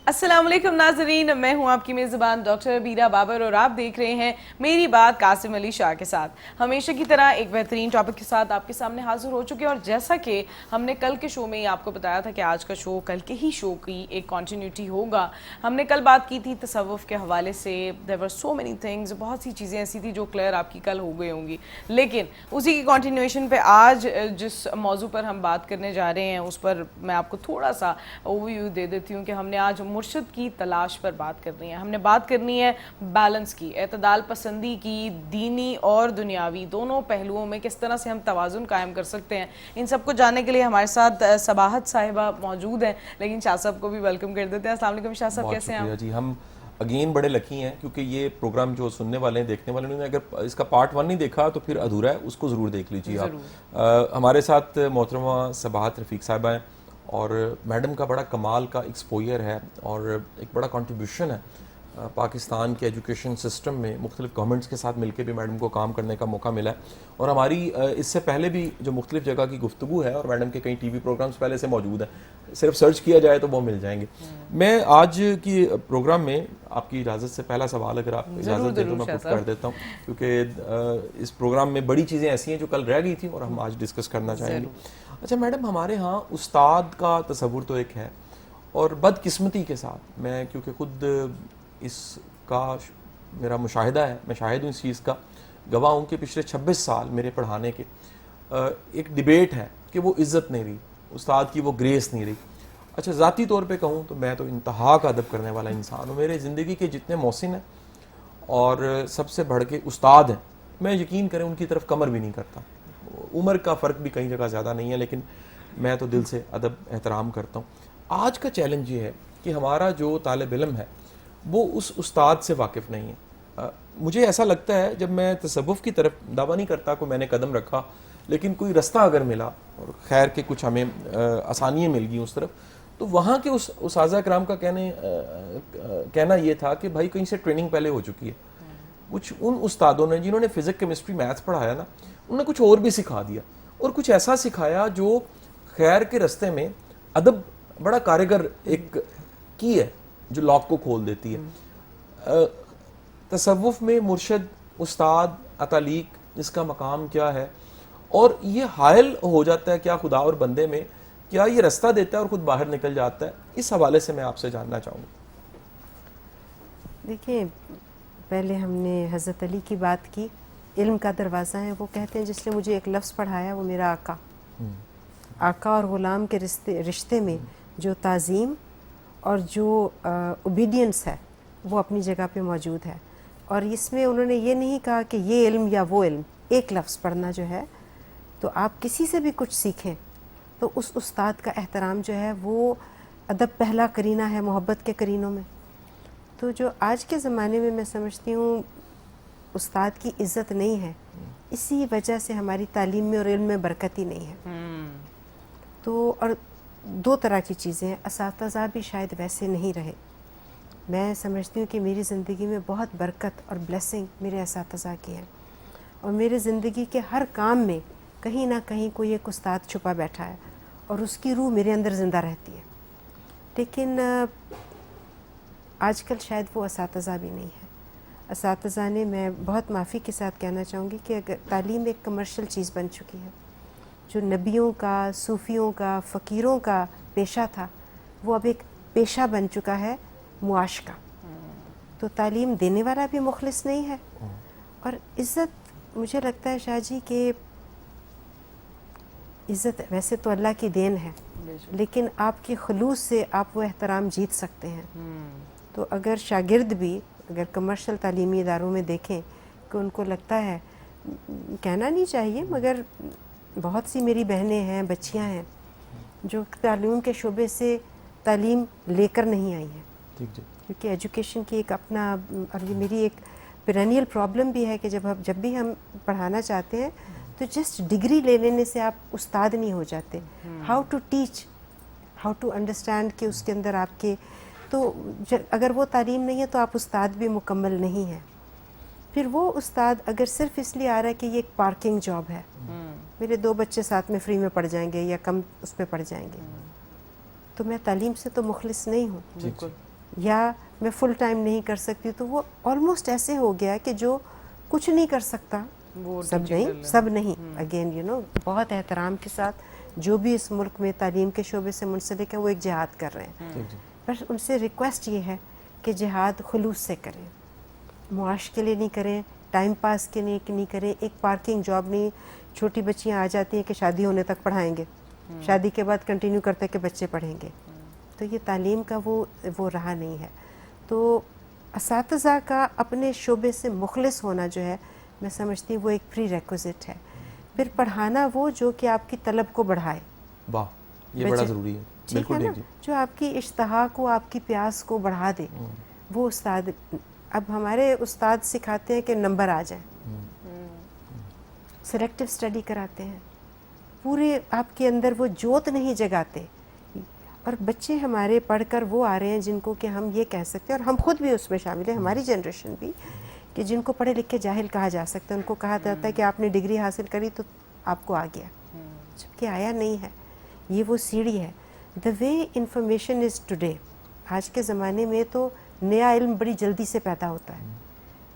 السلام علیکم ناظرین، میں ہوں آپ کی میزبان ڈاکٹر بیرا بابر اور آپ دیکھ رہے ہیں میری بات قاسم علی شاہ کے ساتھ. ہمیشہ کی طرح ایک بہترین ٹاپک کے ساتھ آپ کے سامنے حاضر ہو چکے ہیں، اور جیسا کہ ہم نے کل کے شو میں ہی آپ کو بتایا تھا کہ آج کا شو کل کے ہی شو کی ایک کنٹینیوٹی ہوگا. ہم نے کل بات کی تھی تصوف کے حوالے سے. there were so many things، بہت سی چیزیں ایسی تھی جو کلیئر آپ کی کل ہو گئی ہوں گی، لیکن اسی کی کنٹینیویشن پہ آج جس موضوع پر ہم بات کرنے جا رہے ہیں اس پر میں آپ کو تھوڑا سا اوور ویو دے دیتی ہوں کہ ہم نے آج مرشد کی تلاش پر بات کرنی ہے. ہم نے بات کرنی ہے بیلنس کی، اعتدال پسندی کی، دینی اور دنیاوی دونوں پہلوؤں میں کس طرح سے ہم توازن قائم کر سکتے ہیں. ان سب کو جاننے کے لیے ہمارے ساتھ صباحت صاحبہ موجود ہیں، لیکن شاہ صاحب کو بھی ویلکم کر دیتے ہیں. السلام علیکم شاہ صاحب، کیسے ہیں آپ؟ بہت شکریہ جی. ہم اگین بڑے لکی ہیں کیونکہ یہ پروگرام جو سننے والے ہیں، دیکھنے والے ہیں، اگر اس کا پارٹ 1 نہیں دیکھا تو پھر ادھورا ہے، اس کو ضرور دیکھ لیجیے آپ. ہمارے ساتھ محترمہ صباحت رفیق صاحبہ ہیں، اور میڈم کا بڑا کمال کا ایکسپوئر ہے اور ایک بڑا کنٹریبیوشن ہے پاکستان کے ایجوکیشن سسٹم میں. مختلف گورنمنٹس کے ساتھ مل کے بھی میڈم کو کام کرنے کا موقع ملا ہے، اور ہماری اس سے پہلے بھی جو مختلف جگہ کی گفتگو ہے، اور میڈم کے کئی ٹی وی پروگرامز پہلے سے موجود ہیں، صرف سرچ کیا جائے تو وہ مل جائیں گے. میں آج کی پروگرام میں آپ کی اجازت سے پہلا سوال اگر آپ اجازت دیں تو میں پٹ کر دیتا ہوں، کیونکہ اس پروگرام میں بڑی چیزیں ایسی ہیں جو کل رہ گئی تھیں اور ہم آج ڈسکس کرنا چاہیں گے. اچھا میڈم، ہمارے ہاں استاد کا تصور تو ایک ہے، اور بدقسمتی کے ساتھ میں کیونکہ خود اس کا میرا مشاہدہ ہے، میں شاہد ہوں اس چیز کا، گواہ ہوں کہ پچھلے 26 سال میرے پڑھانے کے ایک ڈیبیٹ ہے کہ وہ عزت نہیں رہی، استاد کی وہ گریس نہیں رہی. اچھا ذاتی طور پہ کہوں تو میں تو انتہا کا ادب کرنے والا انسان ہوں. میرے زندگی کے جتنے محسن ہیں اور سب سے بڑھ کے استاد ہیں، میں یقین کریں ان کی طرف کمر بھی نہیں کرتا. عمر کا فرق بھی کئی جگہ زیادہ نہیں ہے، لیکن میں تو دل سے ادب احترام کرتا ہوں. آج کا چیلنج یہ ہے کہ ہمارا جو طالب علم ہے وہ اس استاد سے واقف نہیں ہے. مجھے ایسا لگتا ہے، جب میں تصوف کی طرف دعویٰ نہیں کرتا کہ میں نے قدم رکھا، لیکن کوئی رستہ اگر ملا اور خیر کے کچھ ہمیں آسانیاں مل گئیں اس طرف، تو وہاں کے اس اساتذہ کرام کا کہنا یہ تھا کہ بھائی کہیں سے ٹریننگ پہلے ہو چکی ہے. کچھ ان استادوں نے جنہوں نے فزکس کیمسٹری میتھس پڑھایا نا، انہوں نے کچھ اور بھی سکھا دیا، اور کچھ ایسا سکھایا جو خیر کے رستے میں ادب بڑا کارگر ایک کی ہے جو لاک کو کھول دیتی ہے. تصوف میں مرشد، استاد، اتالیق، اس کا مقام کیا ہے، اور یہ حائل ہو جاتا ہے کیا خدا اور بندے میں، کیا یہ رستہ دیتا ہے اور خود باہر نکل جاتا ہے؟ اس حوالے سے میں آپ سے جاننا چاہوں گا. دیکھیں، پہلے ہم نے حضرت علی کی بات کی، علم کا دروازہ ہے. وہ کہتے ہیں جس نے مجھے ایک لفظ پڑھایا وہ میرا آقا اور غلام کے رشتے میں جو تعظیم اور جو اوبیڈینس ہے وہ اپنی جگہ پہ موجود ہے. اور اس میں انہوں نے یہ نہیں کہا کہ یہ علم یا وہ علم. ایک لفظ پڑھنا جو ہے، تو آپ کسی سے بھی کچھ سیکھیں تو اس استاد کا احترام جو ہے وہ ادب پہلا کرینہ ہے محبت کے کرینوں میں. تو جو آج کے زمانے میں سمجھتی ہوں استاد کی عزت نہیں ہے، اسی وجہ سے ہماری تعلیم میں اور علم میں برکت ہی نہیں ہے. تو اور دو طرح کی چیزیں ہیں، اساتذہ بھی شاید ویسے نہیں رہے. میں سمجھتی ہوں کہ میری زندگی میں بہت برکت اور بلیسنگ میرے اساتذہ کی ہیں، اور میرے زندگی کے ہر کام میں کہیں نہ کہیں کوئی ایک استاد چھپا بیٹھا ہے، اور اس کی روح میرے اندر زندہ رہتی ہے. لیکن آج کل شاید وہ اساتذہ بھی نہیں ہے. اساتذہ نے، میں بہت معافی کے ساتھ کہنا چاہوں گی کہ اگر تعلیم ایک کمرشل چیز بن چکی ہے، جو نبیوں کا، صوفیوں کا، فقیروں کا پیشہ تھا وہ اب ایک پیشہ بن چکا ہے معاش کا. تو تعلیم دینے والا بھی مخلص نہیں ہے. اور عزت، مجھے لگتا ہے شاہ جی کہ عزت ویسے تو اللہ کی دین ہے، لیکن آپ کے خلوص سے آپ وہ احترام جیت سکتے ہیں. تو اگر شاگرد بھی اگر کمرشل تعلیمی اداروں میں دیکھیں کہ ان کو لگتا ہے، کہنا نہیں چاہیے مگر بہت سی میری بہنیں ہیں، بچیاں ہیں جو تعلیم کے شعبے سے تعلیم لے کر نہیں آئی ہیں، کیونکہ ایجوکیشن کی ایک اپنا، اور یہ میری ایک پیرینیل پرابلم بھی ہے کہ جب بھی ہم پڑھانا چاہتے ہیں تو جسٹ ڈگری لے لینے سے آپ استاد نہیں ہو جاتے. How to teach, how to understand کہ اس کے اندر آپ کے، تو اگر وہ تعلیم نہیں ہے تو آپ استاد بھی مکمل نہیں ہیں. پھر وہ استاد اگر صرف اس لیے آ رہا ہے کہ یہ ایک پارکنگ جاب ہے، میرے 2 بچے ساتھ میں فری میں پڑھ جائیں گے یا کم اس پہ پڑھ جائیں گے، تو میں تعلیم سے تو مخلص نہیں ہوں. بالکل. یا میں فل ٹائم نہیں کر سکتی, تو وہ آلموسٹ ایسے ہو گیا کہ جو کچھ نہیں کر سکتا وہ سب نہیں اگین بہت احترام کے ساتھ جو بھی اس ملک میں تعلیم کے شعبے سے منسلک ہیں وہ ایک جہاد کر رہے ہیں, پر ان سے ریکویسٹ یہ ہے کہ جہاد خلوص سے کریں, معاش کے لیے نہیں کریں, ٹائم پاس کے لیے نہیں کریں, ایک پارکنگ جاب نہیں. چھوٹی بچیاں آ جاتی ہیں کہ شادی ہونے تک پڑھائیں گے, شادی کے بعد کنٹینیو کرتے کہ بچے پڑھیں گے, تو یہ تعلیم کا وہ رہا نہیں ہے. تو اساتذہ کا اپنے شعبے سے مخلص ہونا جو ہے میں سمجھتی ہوں وہ ایک پری ریکوزٹ ہے. پھر پڑھانا وہ جو کہ آپ کی طلب کو بڑھائے. واہ, یہ بڑا ضروری ہے. بالکل ٹھیک, جو آپ کی اشتہا کو, آپ کی پیاس کو بڑھا دے, وہ استاد. اب ہمارے استاد سکھاتے ہیں کہ نمبر آ جائیں, سلیکٹیو اسٹڈی کراتے ہیں, پورے آپ کے اندر وہ جوت نہیں جگاتے. اور بچے ہمارے پڑھ کر وہ آ رہے ہیں جن کو کہ ہم یہ کہہ سکتے ہیں, اور ہم خود بھی اس میں شامل ہیں, ہماری جنریشن بھی, کہ جن کو پڑھے لکھ کے جاہل کہا جا سکتا ہے. ان کو کہا جاتا ہے کہ آپ نے ڈگری حاصل کری تو آپ کو آ گیا, جبکہ آیا نہیں ہے. یہ وہ سیڑھی ہے. دا وے انفارمیشن از ٹوڈے, آج کے زمانے میں تو نیا علم بڑی جلدی سے پیدا ہوتا ہے.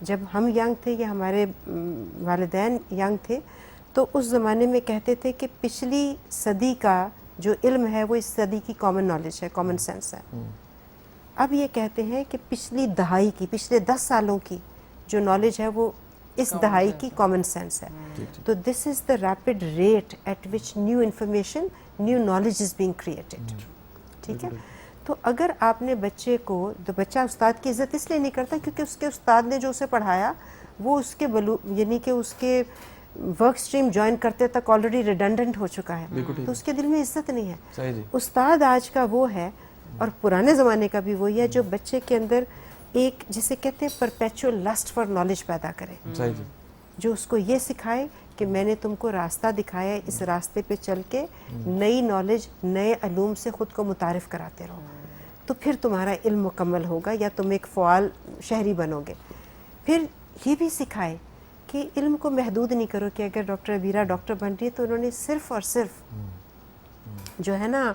جب ہم ینگ تھے یا ہمارے والدین ینگ تھے تو اس زمانے میں کہتے تھے کہ پچھلی صدی کا جو علم ہے وہ اس صدی کی کامن نالج ہے, کامن سینس ہے. اب یہ کہتے ہیں کہ پچھلی دہائی کی, پچھلے 10 سالوں کی جو نالج ہے وہ اس دہائی کی کامن سینس ہے. تو this is the rapid rate at which new information, new knowledge is being created. ٹھیک ہے, تو اگر آپ نے بچے کو, تو بچہ استاد کی عزت اس لیے نہیں کرتا کیونکہ اس کے استاد نے جو اسے پڑھایا وہ اس کے یعنی کہ اس کے ورک سٹریم جوائن کرتے تک آلریڈی ریڈنڈنٹ ہو چکا ہے, تو اس کے دل میں عزت نہیں ہے. استاد آج کا وہ ہے, اور پرانے زمانے کا بھی وہی ہے, جو بچے کے اندر ایک جسے کہتے ہیں پرپیچول لسٹ فار نالج پیدا کرے, جو اس کو یہ سکھائے کہ میں نے تم کو راستہ دکھایا ہے, اس راستے پہ چل کے نئی نالج, نئے علوم سے خود کو متعارف کراتے رہو, تو پھر تمہارا علم مکمل ہوگا یا تم ایک فعال شہری بنو گے. پھر یہ بھی سکھائے کہ علم کو محدود نہیں کرو, کہ اگر ڈاکٹر عبیرہ ڈاکٹر بن رہی ہے تو انہوں نے صرف اور صرف جو ہے نا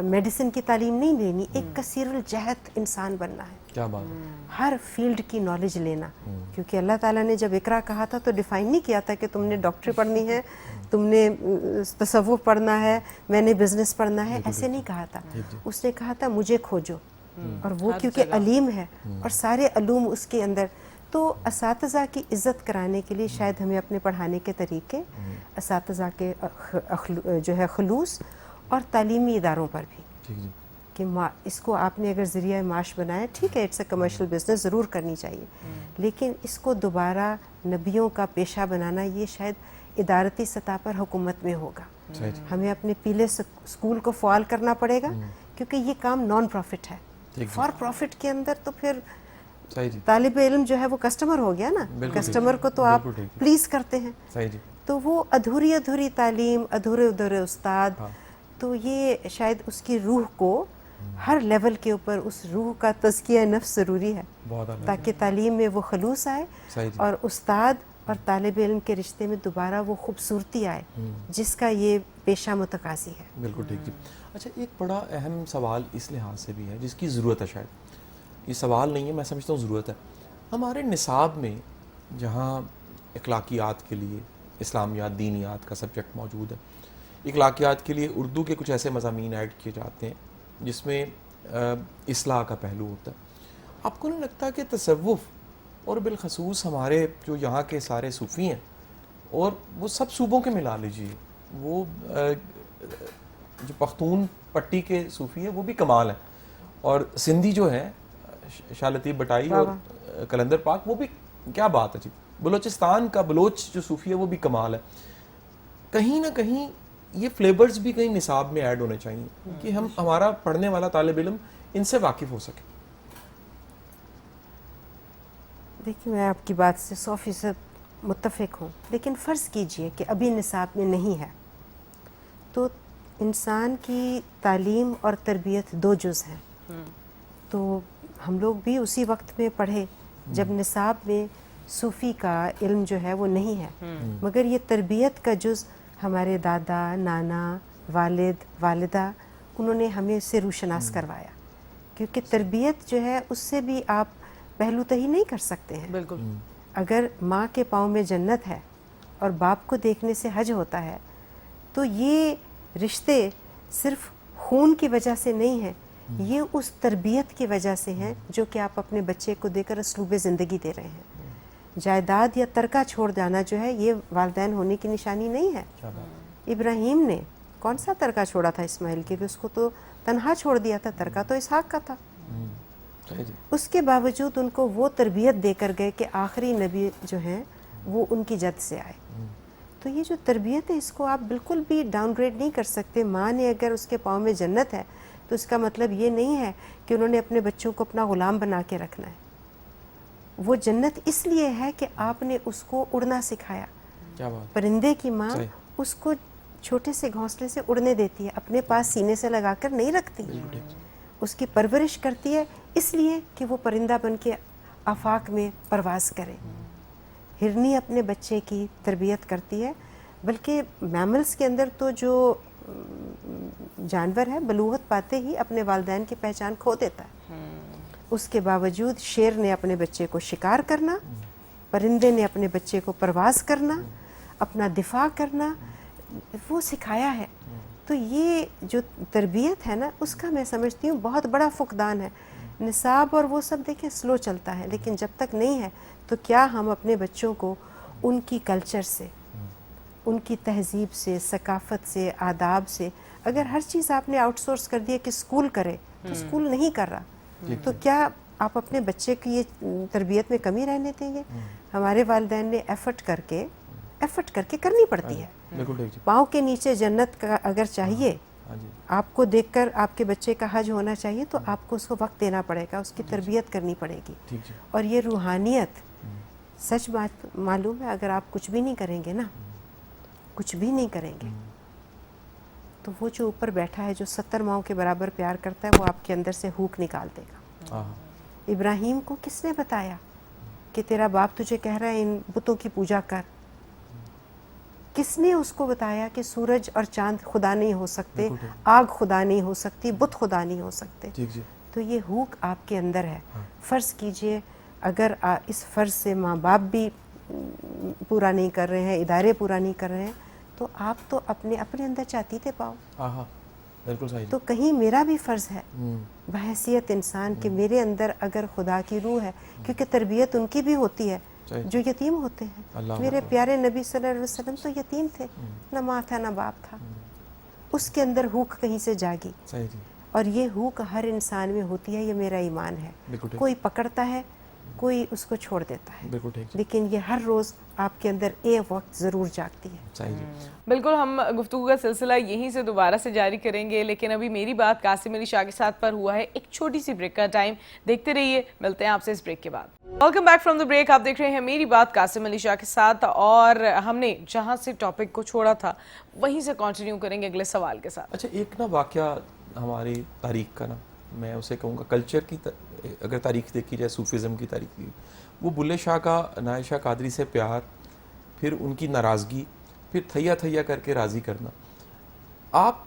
میڈیسن کی تعلیم نہیں لینی, ایک کثیر الجہت انسان بننا ہے. کیا بات ہے, ہر فیلڈ کی نالج لینا, کیونکہ اللہ تعالیٰ نے جب اقرا کہا تھا تو ڈیفائن نہیں کیا تھا کہ تم نے ڈاکٹری پڑھنی ہے, تم نے تصوف پڑھنا ہے, میں نے بزنس پڑھنا ہے, ایسے نہیں کہا تھا. اس نے کہا تھا مجھے کھوجو, اور وہ کیونکہ علیم ہے اور سارے علوم اس کے اندر. تو اساتذہ کی عزت کرانے کے لیے شاید ہمیں اپنے پڑھانے کے طریقے, اساتذہ کے جو ہے خلوص, اور تعلیمی اداروں پر بھی کہ اس کو آپ نے اگر ذریعہ معاش بنایا, ٹھیک ہے, اٹس اے کمرشل بزنس, ضرور کرنی چاہیے, لیکن اس کو دوبارہ نبیوں کا پیشہ بنانا یہ شاید ادارتی سطح پر حکومت میں ہوگا. ہمیں اپنے پیلے اسکول کو فعال کرنا پڑے گا, کیونکہ یہ کام نان پروفٹ ہے. فار پروفٹ کے اندر تو پھر طالب علم جو ہے وہ کسٹمر ہو گیا نا, کسٹمر کو تو آپ پلیز کرتے ہیں, تو وہ ادھوری تعلیم, ادھورے استاد, تو یہ شاید اس کی روح کو ہر لیول کے اوپر, اس روح کا تزکیہ نفس ضروری ہے تاکہ تعلیم میں وہ خلوص آئے, اور استاد اور طالب علم کے رشتے میں دوبارہ وہ خوبصورتی آئے جس کا یہ پیشہ متقاضی ہے. بالکل ٹھیک. اچھا, ایک بڑا اہم سوال اس لحاظ سے بھی ہے جس کی ضرورت ہے, شاید یہ سوال نہیں ہے, میں سمجھتا ہوں ضرورت ہے. ہمارے نصاب میں جہاں اخلاقیات کے لیے اسلامیات, دینیات کا سبجیکٹ موجود ہے, اخلاقیات کے لیے اردو کے کچھ ایسے مضامین ایڈ کیے جاتے ہیں جس میں اصلاح کا پہلو ہوتا ہے. آپ کو نہیں لگتا کہ تصوف, اور بالخصوص ہمارے جو یہاں کے سارے صوفی ہیں, اور وہ سب صوبوں کے ملا لیجیے, وہ جو پختون پٹی کے صوفی ہیں وہ بھی کمال ہیں, اور سندھی جو ہیں شاہ لطیف بٹائی اور کلندر پاک, وہ بھی کیا بات ہے جی. بلوچستان کا بلوچ جو صوفی ہے وہ بھی کمال ہے. کہیں نہ کہیں یہ فلیورز بھی کہیں نصاب میں ایڈ ہونے چاہیے کہ ہمارا پڑھنے والا طالب علم ان سے واقف ہو سکے. دیکھیے, میں آپ کی بات سے 100% متفق ہوں, لیکن فرض کیجئے کہ ابھی نصاب میں نہیں ہے, تو انسان کی تعلیم اور تربیت 2 جز ہیں. تو ہم لوگ بھی اسی وقت میں پڑھے جب نصاب میں صوفی کا علم جو ہے وہ نہیں ہے, مگر یہ تربیت کا جز ہمارے دادا, نانا, والد, والدہ, انہوں نے ہمیں اسے روشناس کروایا کیونکہ تربیت جو ہے اس سے بھی آپ پہلو تہی نہیں کر سکتے ہیں. بالکل. اگر ماں کے پاؤں میں جنت ہے اور باپ کو دیکھنے سے حج ہوتا ہے تو یہ رشتے صرف خون کی وجہ سے نہیں ہیں, یہ اس تربیت کی وجہ سے ہیں جو کہ آپ اپنے بچے کو دے کر اسلوب زندگی دے رہے ہیں. جائیداد یا ترکہ چھوڑ جانا جو ہے یہ والدین ہونے کی نشانی نہیں ہے. ابراہیم نے کون سا ترکہ چھوڑا تھا اسماعیل کے لیے؟ اس کو تو تنہا چھوڑ دیا تھا, ترکہ تو اسحاق کا تھا. اس کے باوجود ان کو وہ تربیت دے کر گئے کہ آخری نبی جو ہیں وہ ان کی جد سے آئے. تو یہ جو تربیت ہے اس کو آپ بالکل بھی ڈاؤن گریڈ نہیں کر سکتے. ماں نے اگر اس کے پاؤں میں جنت ہے تو اس کا مطلب یہ نہیں ہے کہ انہوں نے اپنے بچوں کو اپنا غلام بنا کے رکھنا ہے. وہ جنت اس لیے ہے کہ آپ نے اس کو اڑنا سکھایا. پرندے کی ماں اس کو چھوٹے سے گھونسلے سے اڑنے دیتی ہے, اپنے پاس سینے سے لگا کر نہیں رکھتی. اس کی پرورش کرتی ہے اس لیے کہ وہ پرندہ بن کے آفاق میں پرواز کرے. ہرنی اپنے بچے کی تربیت کرتی ہے, بلکہ میملز کے اندر تو جو جانور ہے بلوغت پاتے ہی اپنے والدین کی پہچان کھو دیتا ہے. اس کے باوجود شیر نے اپنے بچے کو شکار کرنا, پرندے نے اپنے بچے کو پرواز کرنا, اپنا دفاع کرنا وہ سکھایا ہے. تو یہ جو تربیت ہے نا اس کا میں سمجھتی ہوں بہت بڑا فقدان ہے. نصاب اور وہ سب دیکھیں سلو چلتا ہے, لیکن جب تک نہیں ہے تو کیا ہم اپنے بچوں کو ان کی کلچر سے, ان کی تہذیب سے, ثقافت سے, آداب سے, اگر ہر چیز آپ نے آؤٹ سورس کر دیا کہ اسکول کرے تو اسکول نہیں کر رہا, تو کیا آپ اپنے بچے کی یہ تربیت میں کمی رہنے دیں گے؟ ہمارے والدین نے ایفرٹ کر کے کرنی پڑتی ہے. پاؤں کے نیچے جنت کا اگر چاہیے آپ کو دیکھ کر آپ کے بچے کا حج ہونا چاہیے تو آپ کو اس کو وقت دینا پڑے گا, اس کی تربیت کرنی پڑے گی. اور یہ روحانیت سچ بات معلوم ہے, اگر آپ کچھ بھی نہیں کریں گے نا, کچھ بھی نہیں کریں گے, تو وہ جو اوپر بیٹھا ہے جو 70 ماؤں کے برابر پیار کرتا ہے وہ آپ کے اندر سے ہوک نکال دے گا. ابراہیم کو کس نے بتایا کہ تیرا باپ تجھے کہہ رہا ہے ان بتوں کی پوجا کر؟ کس نے اس کو بتایا کہ سورج اور چاند خدا نہیں ہو سکتے, آگ خدا نہیں ہو سکتی, بت خدا نہیں ہو سکتے؟ تو یہ ہوک آپ کے اندر ہے. فرض کیجئے اگر اس فرض سے ماں باپ بھی پورا نہیں کر رہے ہیں, ادارے پورا نہیں کر رہے ہیں, تو آپ تو اپنے اندر چاہتے پاؤ. بالکل صحیح. تو کہیں میرا بھی فرض ہے بحیثیت انسان کہ میرے اندر اگر خدا کی روح ہے, کیونکہ تربیت ان کی بھی ہوتی ہے جو یتیم ہوتے ہیں. میرے پیارے نبی صلی اللہ علیہ وسلم تو یتیم تھے, نہ ماں تھا نہ باپ تھا. اس کے اندر ہوک کہیں سے جاگی, اور یہ ہوک ہر انسان میں ہوتی ہے, یہ میرا ایمان ہے. کوئی پکڑتا ہے, کوئی اس کو چھوڑ دیتا ہے, لیکن یہ ہر روز آپ کے اندر ایک وقت ضرور جاگتی ہے. بالکل, ہم گفتگو کا سلسلہ یہیں سے دوبارہ سے جاری کریں گے, لیکن ابھی میری بات قاسم علی شاہ کے ساتھ پر ہوا ہے. ایک چھوٹی سی بریک کا ٹائم, دیکھتے رہیے, ملتے ہیں آپ سے اس بریک کے بعد. Welcome back from the break. آپ دیکھ رہے ہیں میری بات قاسم علی شاہ کے ساتھ, اور ہم نے جہاں سے ٹاپک کو چھوڑا تھا وہیں سے کنٹینیو کریں گے اگلے سوال کے ساتھ. اچھا, ایک نا واقعہ ہماری تاریخ کا, نا میں اسے کہوں گا کلچر کی, اگر تاریخ دیکھی جائے, صوفیزم کی تاریخ کی, وہ بلے شاہ کا عنایت شاہ قادری سے پیار, پھر ان کی ناراضگی, پھر تھیا تھیا کر کے راضی کرنا. آپ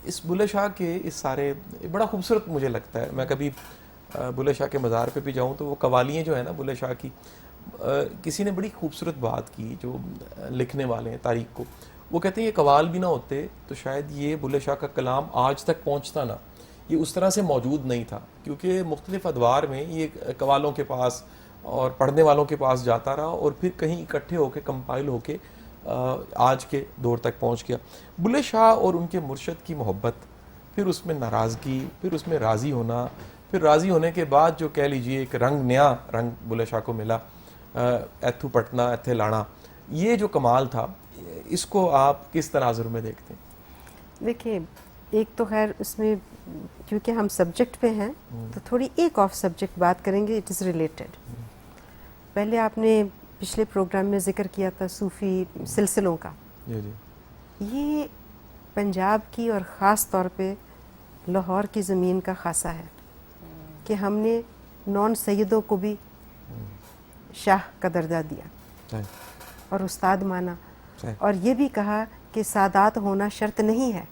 اس بلے شاہ کے اس سارے, بڑا خوبصورت مجھے لگتا ہے, میں کبھی بلے شاہ کے مزار پہ بھی جاؤں تو وہ قوالیاں جو ہیں نا بلے شاہ کی, کسی نے بڑی خوبصورت بات کی جو لکھنے والے ہیں تاریخ کو, وہ کہتے ہیں یہ قوال بھی نہ ہوتے تو شاید یہ بلے شاہ کا کلام آج تک پہنچتا نہ, یہ اس طرح سے موجود نہیں تھا, کیونکہ مختلف ادوار میں یہ قوالوں کے پاس اور پڑھنے والوں کے پاس جاتا رہا, اور پھر کہیں اکٹھے ہو کے کمپائل ہو کے آج کے دور تک پہنچ گیا. بلے شاہ اور ان کے مرشد کی محبت, پھر اس میں ناراضگی, پھر اس میں راضی ہونا, پھر راضی ہونے کے بعد جو کہہ لیجئے ایک رنگ, نیا رنگ بلے شاہ کو ملا, ایتھو پٹنا ایتھے لانا, یہ جو کمال تھا, اس کو آپ کس تناظر میں دیکھتے ہیں؟ دیکھیں, ایک تو خیر اس میں کیونکہ ہم سبجیکٹ پہ ہیں تو تھوڑی ایک آف سبجیکٹ بات کریں گے, اٹ از ریلیٹڈ. پہلے آپ نے پچھلے پروگرام میں ذکر کیا تھا صوفی سلسلوں کا. یہ پنجاب کی اور خاص طور پہ لاہور کی زمین کا خاصہ ہے کہ ہم نے نان سیدوں کو بھی شاہ کا درجہ دیا اور استاد مانا, اور یہ بھی کہا کہ سادات ہونا شرط نہیں ہے,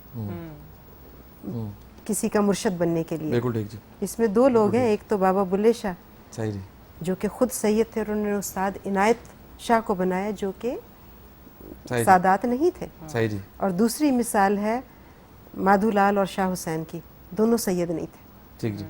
کسی کا مرشد بننے کے لیے. بالکل ٹھیک جی. اس میں دو لوگ ہیں, ایک تو بابا بلے شاہ صحیح جی. جو کہ خود سید تھے اور انہوں نے استاد عنایت شاہ کو بنایا جو کہ صحیح جی. سادات نہیں تھے. صحیح جی. اور دوسری مثال ہے مادھو لال اور شاہ حسین کی, دونوں سید نہیں تھے. ٹھیک جی.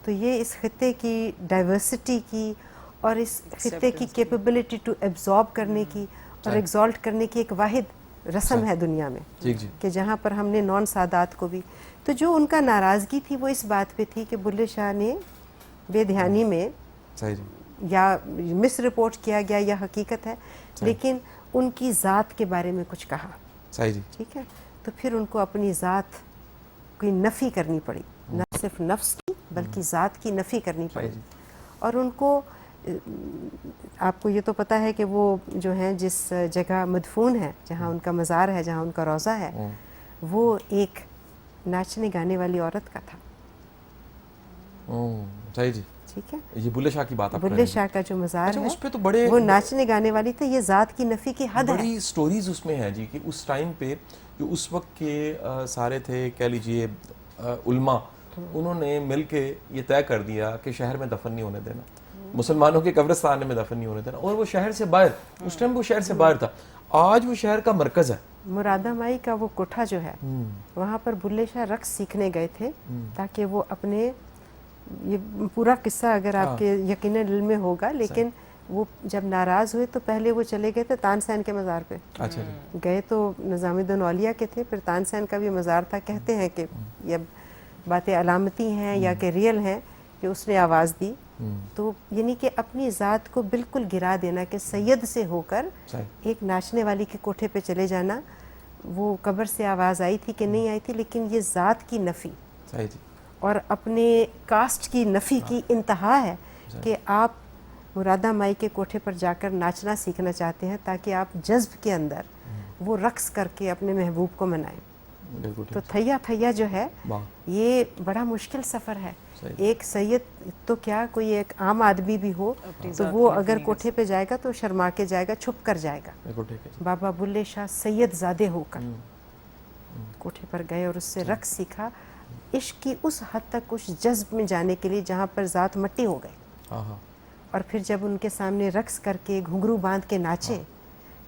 تو یہ اس خطے کی ڈائیورسٹی کی اور اس خطے کی کیپیبلٹی ٹو ایبزارب کرنے کی اور ایگزالٹ کرنے کی ایک واحد رسم ہے دنیا میں, ٹھیک جی. کہ جہاں پر ہم نے نان سادات کو بھی. تو جو ان کا ناراضگی تھی وہ اس بات پہ تھی کہ بلے شاہ نے بے دھیانی میں صحیح جی. یا مس رپورٹ کیا گیا یا حقیقت ہے, لیکن ان کی ذات کے بارے میں کچھ کہا. صحیح جی. ٹھیک ہے, تو پھر ان کو اپنی ذات کی نفی کرنی پڑی, نہ صرف نفس کی بلکہ ذات کی نفی کرنی پڑی. اور ان کو, آپ کو یہ تو پتہ ہے کہ وہ جو ہیں جس جگہ مدفون ہے, جہاں ان کا مزار ہے, جہاں ان کا روضہ ہے, وہ ایک ناچنے گانے والی عورت کا تھا. صحیح جی. ٹھیک ہے, یہ بلے شاہ کی بات آپ بلے شاہ کا جو مزار ہے اس پہ تو بڑے وہ ناچنے گانے والی تھی. یہ ذات کی نفی کی حد ہے. بڑی سٹوریز اس میں ہیں جی, کہ اس ٹائم پہ جو اس وقت کے سارے تھے کہہ لیجئے علماء, انہوں نے مل کے یہ طے کر دیا کہ شہر میں دفن نہیں ہونے دینا, مسلمانوں کے قبرستان میں دفن نہیں ہونے دینا. اور وہ شہر سے باہر, اس ٹائم وہ شہر سے باہر تھا, آج وہ شہر کا مرکز ہے. مرادہ مائی کا وہ کوٹھا جو ہے, وہاں پر بلے شاہ رقص سیکھنے گئے تھے تاکہ وہ اپنے, یہ پورا قصہ اگر آپ کے یقیناً علم میں ہوگا, لیکن وہ جب ناراض ہوئے تو پہلے وہ چلے گئے تھے تانسین کے مزار پہ. اچھا جی. گئے تو نظام الدین اولیاء کے تھے, پھر تانسین کا بھی مزار تھا. کہتے ہیں کہ یہ باتیں علامتی ہیں یا کہ ریئل ہیں کہ اس نے آواز دی. تو یعنی کہ اپنی ذات کو بالکل گرا دینا, کہ سید سے ہو کر ایک ناچنے والی کے کوٹھے پہ چلے جانا. وہ قبر سے آواز آئی تھی کہ نہیں آئی تھی, لیکن یہ ذات کی نفی اور اپنے کاسٹ کی نفی کی انتہا ہے کہ آپ مرادہ مائی کے کوٹھے پر جا کر ناچنا سیکھنا چاہتے ہیں تاکہ آپ جذب کے اندر وہ رقص کر کے اپنے محبوب کو منائیں. تو تھیا تھیا جو ہے یہ بڑا مشکل سفر ہے. ایک سید تو کیا, کوئی ایک عام آدمی بھی ہو تو وہ اگر کوٹھے پہ جائے گا تو شرما کے جائے گا, چھپ کر جائے گا. بابا بلے شاہ سید زادے ہو کر کوٹھے پر گئے اور اس سے رقص سیکھا, عشق کی اس حد تک اس جذب میں جانے کے لیے جہاں پر ذات مٹی ہو گئے. اور پھر جب ان کے سامنے رقص کر کے گھنگرو باندھ کے ناچے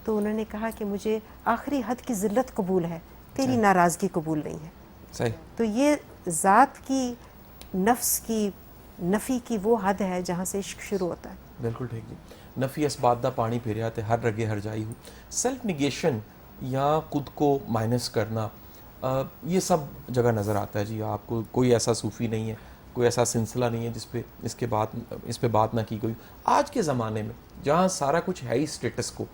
تو انہوں نے کہا کہ مجھے آخری حد کی ذلت قبول ہے, تیری ناراضگی قبول نہیں ہے. تو یہ ذات کی, نفس کی نفی کی وہ حد ہے جہاں سے عشق شروع ہوتا ہے. بالکل ٹھیک جی. نفی اسبات دا پانی پھیریا تے ہر رگے ہر جائی ہو. سیلف نگیشن یا خود کو مائنس کرنا, یہ سب جگہ نظر آتا ہے جی. آپ کو کوئی ایسا صوفی نہیں ہے, کوئی ایسا سلسلہ نہیں ہے جس پہ اس پہ بات نہ کی گئی. آج کے زمانے میں جہاں سارا کچھ ہے ہی سٹیٹس کو,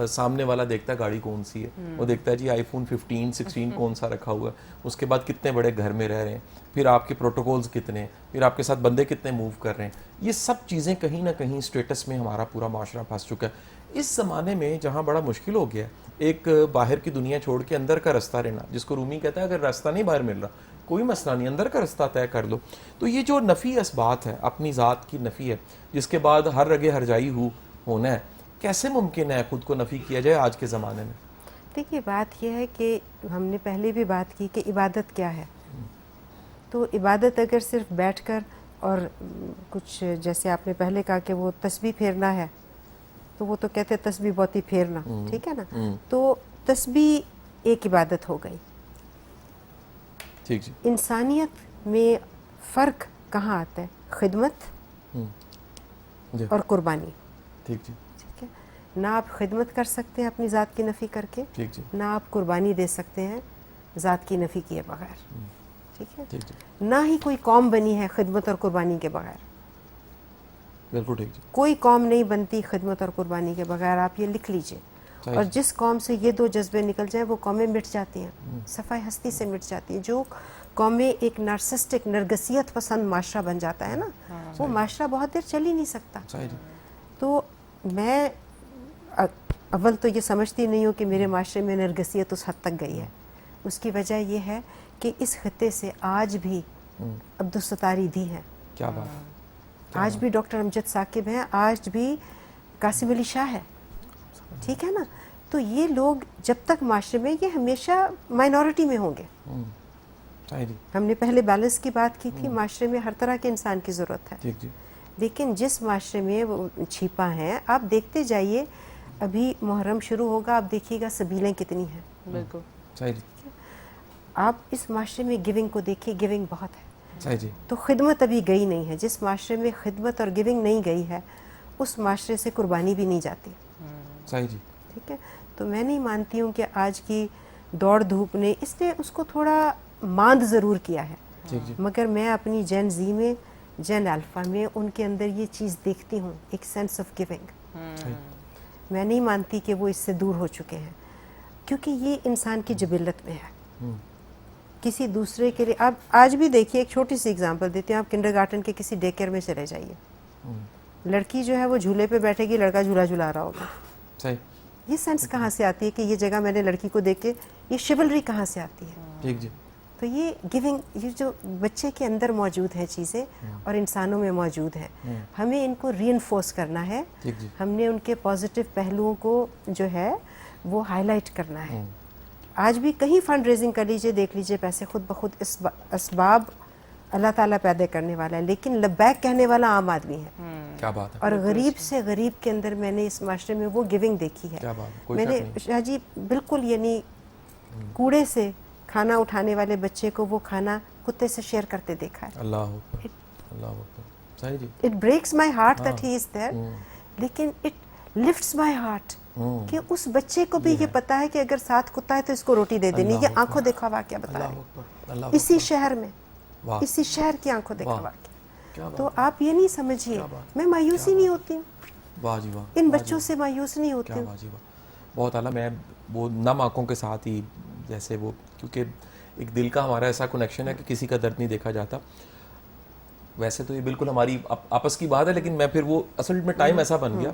سامنے والا دیکھتا ہے گاڑی کون سی ہے, وہ دیکھتا ہے جی آئی فون 15 16 کون سا رکھا ہوا ہے, اس کے بعد کتنے بڑے گھر میں رہ رہے ہیں, پھر آپ کے پروٹوکولز کتنے ہیں, پھر آپ کے ساتھ بندے کتنے موو کر رہے ہیں. یہ سب چیزیں کہیں نہ کہیں سٹیٹس میں ہمارا پورا معاشرہ پھنس چکا ہے. اس زمانے میں جہاں بڑا مشکل ہو گیا ہے ایک باہر کی دنیا چھوڑ کے اندر کا رستہ رہنا, جس کو رومی کہتا ہے اگر راستہ نہیں باہر مل رہا کوئی مسئلہ نہیں, اندر کا رستہ طے کر لو. تو یہ جو نفی اسبات ہے, اپنی ذات کی نفی ہے, جس کے بعد ہر رگے ہر جائی ہونا ہے, کیسے ممکن ہے خود کو نفی کیا جائے آج کے زمانے میں؟ دیکھیے بات یہ ہے کہ ہم نے پہلے بھی بات کی کہ عبادت کیا ہے. تو عبادت اگر صرف بیٹھ کر اور کچھ, جیسے آپ نے پہلے کہا کہ وہ تسبیح پھیرنا ہے, تو وہ تو کہتے ہیں تسبیح بہتی پھیرنا, ٹھیک ہے نا. تو تسبیح ایک عبادت ہو گئی. ٹھیک جی. انسانیت میں فرق کہاں آتا ہے؟ خدمت اور قربانی. ٹھیک جی. ٹھیک ہے, نہ آپ خدمت کر سکتے ہیں اپنی ذات کی نفی کر کے, نہ آپ قربانی دے سکتے ہیں ذات کی نفی کیے بغیر. ٹھیک ہے, نہ ہی کوئی قوم بنی ہے خدمت اور قربانی کے بغیر. بالکل ٹھیک جی. کوئی قوم نہیں بنتی خدمت اور قربانی کے بغیر, آپ یہ لکھ لیجئے. اور جس قوم سے یہ دو جذبے نکل جائیں وہ قومیں مٹ جاتی ہیں, صفائی ہستی سے مٹ جاتی ہیں. جو قومیں ایک نارسسٹک, نرگسیت پسند معاشرہ بن جاتا ہے نا, وہ معاشرہ بہت دیر چل ہی نہیں سکتا. تو میں اول تو یہ سمجھتی نہیں ہوں کہ میرے معاشرے میں نرگسیت اس حد تک گئی ہے. اس کی وجہ یہ ہے کہ اس خطے سے آج بھی عبدالستاری دی ہیں, کیا بات, آج بھی ڈاکٹر امجد ثاقب ہیں, آج بھی قاسم علی شاہ ہے, ٹھیک ہے نا. تو یہ لوگ جب تک معاشرے میں, یہ ہمیشہ مائنورٹی میں ہوں گے. صحیح جی ہم نے پہلے بیلنس کی بات کی تھی. معاشرے میں ہر طرح کے انسان کی ضرورت ہے, ٹھیک جی لیکن جس معاشرے میں وہ چھپا ہے, آپ دیکھتے جائیے, ابھی محرم شروع ہوگا, آپ دیکھیے گا سبیلیں کتنی ہیں. بالکل صحیح جی آپ اس معاشرے میں گیونگ کو دیکھیے, گیونگ بہت ہے. صحیح جی تو خدمت ابھی گئی نہیں ہے. جس معاشرے میں خدمت اور گیونگ نہیں گئی ہے, اس معاشرے سے قربانی بھی نہیں جاتی. صحیح جی ٹھیک ہے, تو میں نہیں مانتی ہوں کہ آج کی دوڑ دھوپ نے اس نے اس کو تھوڑا ماند ضرور کیا ہے, ٹھیک جی مگر میں اپنی جین زی میں, جین الفا میں ان کے اندر یہ چیز دیکھتی ہوں, ایک سینس آف گیونگ. میں نہیں مانتی کہ وہ اس سے دور ہو چکے ہیں, کیونکہ یہ انسان کی جبلت میں ہے. کسی دوسرے کے لیے آپ آج بھی دیکھیے, ایک چھوٹی سی اگزامپل دیتی ہوں, آپ کنڈر گارٹن کے کسی ڈے کیئر میں چلے جائیے, لڑکی جو ہے وہ جھولے پہ بیٹھے گی, لڑکا جھولا جھلا رہا ہوگا. صحیح یہ سینس کہاں سے آتی ہے کہ یہ جگہ میں نے لڑکی کو دیکھ کے, یہ شیولری کہاں سے آتی ہے؟ ٹھیک جی تو یہ گیونگ, یہ جو بچے کے اندر موجود ہیں چیزیں اور انسانوں میں موجود ہیں, ہمیں ان کو ری انفورس کرنا ہے. ٹھیک جی ہم نے ان کے پازیٹیو پہلوؤں کو جو ہے وہ ہائی لائٹ کرنا ہے. آج بھی کہیں فنڈ ریزنگ کر لیجئے, دیکھ لیجئے, پیسے خود بخود اسباب اللہ تعالیٰ پیدا کرنے والا ہے, لیکن لبیک کہنے والا عام آدمی ہے. کیا بات ہے اور غریب سے غریب کے اندر میں نے اس معاشرے میں وہ گیونگ دیکھی ہے. کیا بات ہے, کوئی میں شک نے نہیں. شاہ جی بالکل, یعنی کوڑے سے کھانا اٹھانے والے بچے کو وہ کھانا کتے سے شیئر کرتے دیکھا ہے. اللہ اکبر اللہ اکبر. صحیح جی it breaks my heart that he is there, لیکن اٹ لفٹس مائی ہارٹ کہ اس بچے کو بھی یہ پتا ہے کہ اگر ساتھ کتا ہے تو اس کو روٹی دے دینی. یہ آنکھوں دیکھا واقعہ بتا اللہ رہے اکبر اللہ اسی اکبر. شہر میں, واہ اسی شہر کی آنکھوں دیکھا واہ. واقعہ. کیا بات تو آپ یہ نہیں سمجھیے, میں مایوسی نہیں ہوتی ہوں, واہ جی واہ. ان بچوں سے مایوس نہیں ہوتی کیا ہوں. واہ جی واہ. بہت اعلیٰ. میں وہ نم آنکھوں کے ساتھ ہی جیسے وہ, کیونکہ ایک دل کا ہمارا ایسا کنیکشن ہے کہ کسی کا درد نہیں دیکھا جاتا. ویسے تو یہ بالکل ہماری آپس کی بات ہے, لیکن میں پھر وہ اصل میں ٹائم ایسا بن گیا.